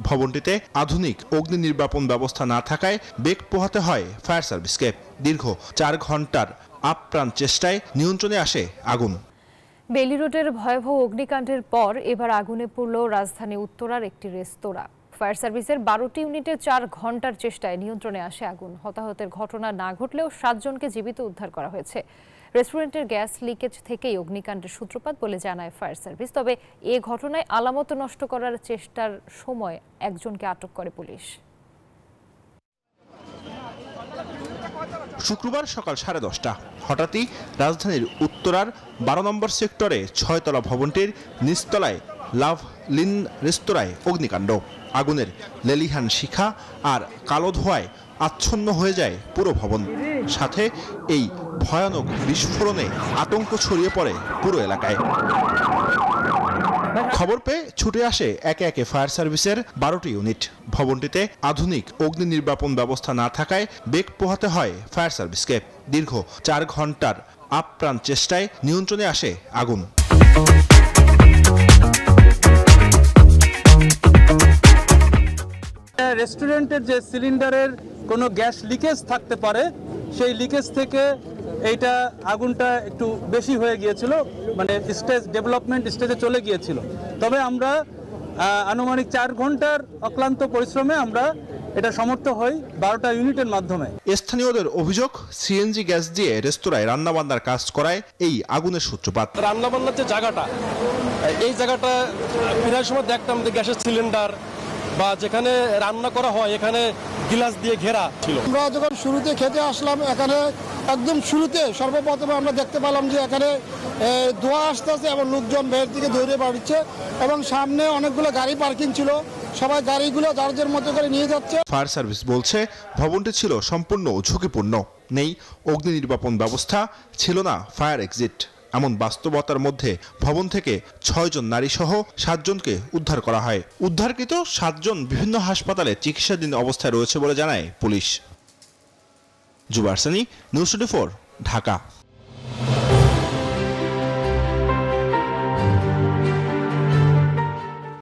ভবনটিতে আধুনিক অগ্নি নির্বাপন ব্যবস্থা না থাকায় বেগ পোহাতে হয় ফায়ার সার্ভিসকে। দীর্ঘ ৪ ঘন্টার আপ্রাণ চেষ্টায় নিয়ন্ত্রণে আসে আগুন। বেইলি রোডের ভয়াবহ অগ্নিকাণ্ডের পর এবার আগুনে পড়ল রাজধানী উত্তরার একটি রেস্তোরাঁ। ফায়ার সার্ভিসের ১২টি ইউনিটের ৪ ঘন্টার চেষ্টায় নিয়ন্ত্রণে আসে আগুন। হতাহতের ঘটনা না ঘটলেও ৭ জনকে জীবিত উদ্ধার করা হয়েছে। রেস্টুরেন্টের গ্যাস লিকেজ থেকেই অগ্নিকাণ্ডের সূত্রপাত বলে জানায় ফায়ার সার্ভিস। তবে এ ঘটনায় আলামত নষ্ট করার চেষ্টার সময় একজনকে আটক করে পুলিশ। শুক্রবার সকাল 10:30 হঠাৎই রাজধানীর উত্তরার 12 নম্বর সেক্টরে ৬ তলা ভবনটির নিচতলায় লাভ লিন রেস্তোরাঁয় অগ্নিকাণ্ড। আগুনের লেলিহান শিখা আর কালো ধোঁয়ায় আচ্ছন্ন হয়ে যায় পুরো ভবন। সাথে এই ভয়ানক বিস্ফোরণে আতঙ্ক ছড়িয়ে পড়ে পুরো এলাকায়। খবর পেয়ে ছুটে আসে একে একে ফায়ার সার্ভিসের 12টি ইউনিট। ভবনটিতে আধুনিক অগ্নি নির্বাপন ব্যবস্থা না থাকায় বেগ পোহাতে হয় ফায়ার সার্ভিসকে। দীর্ঘ ৪ ঘন্টার আপ্রাণ চেষ্টায় নিয়ন্ত্রণে আসে আগুন। রেস্টুরেন্টের যে সিলিন্ডারের কোনো গ্যাস লিকেজ থাকতে পারে, সেই লিকেজ থেকে এইটা আগুনটা একটু বেশি হয়ে গিয়েছিল, মানে ডেভেলপমেন্ট স্টেজে চলে গিয়েছিল। তবে আমরা আনুমানিক ৪ ঘন্টার অক্লান্ত পরিশ্রমে আমরা এটা সমর্থ হই 12টা ইউনিটের মাধ্যমে। স্থানীয়দের অভিযোগ, সিএনজি গ্যাস দিয়ে রেস্তোরাঁয় রান্নাবান্নার কাজ করায় এই আগুনের সূত্রপাত। রান্নাবান্নার যে জায়গাটা, এই জায়গাটা প্রায় সময় দেখতাম যে গ্যাসের সিলিন্ডার বা যেখানে রান্না করা হয় এখানে গ্লাস দিয়ে ঘেরা ছিল। আমরা যখন শুরুতে খেতে আসলাম, এখানে একদম শুরুতে সর্বপ্রথমে আমরা দেখতে পেলাম যে এখানে ধোঁয়া আসতেছে এবং লোকজন বের থেকে দৌড়ে বাড়ছে এবং সামনে অনেকগুলো গাড়ি পার্কিং ছিল, সবাই গাড়িগুলো যার যার মতো করে নিয়ে যাচ্ছে। ফায়ার সার্ভিস বলছে ভবনটি ছিল সম্পূর্ণ ঝুঁকিপূর্ণ, নেই অগ্নি নির্বাপন ব্যবস্থা, ছিল না ফায়ার এক্সিট। এমন বাস্তবতার মধ্যে ভবন থেকে ৬ জন নারী সহ ৭ জনকে উদ্ধার করা হয়। উদ্ধারকৃত ৭ জন বিভিন্ন হাসপাতালে চিকিৎসাধীন অবস্থায় রয়েছে বলে জানায় পুলিশ। জুবারসানি, নিউজ 24, ঢাকা।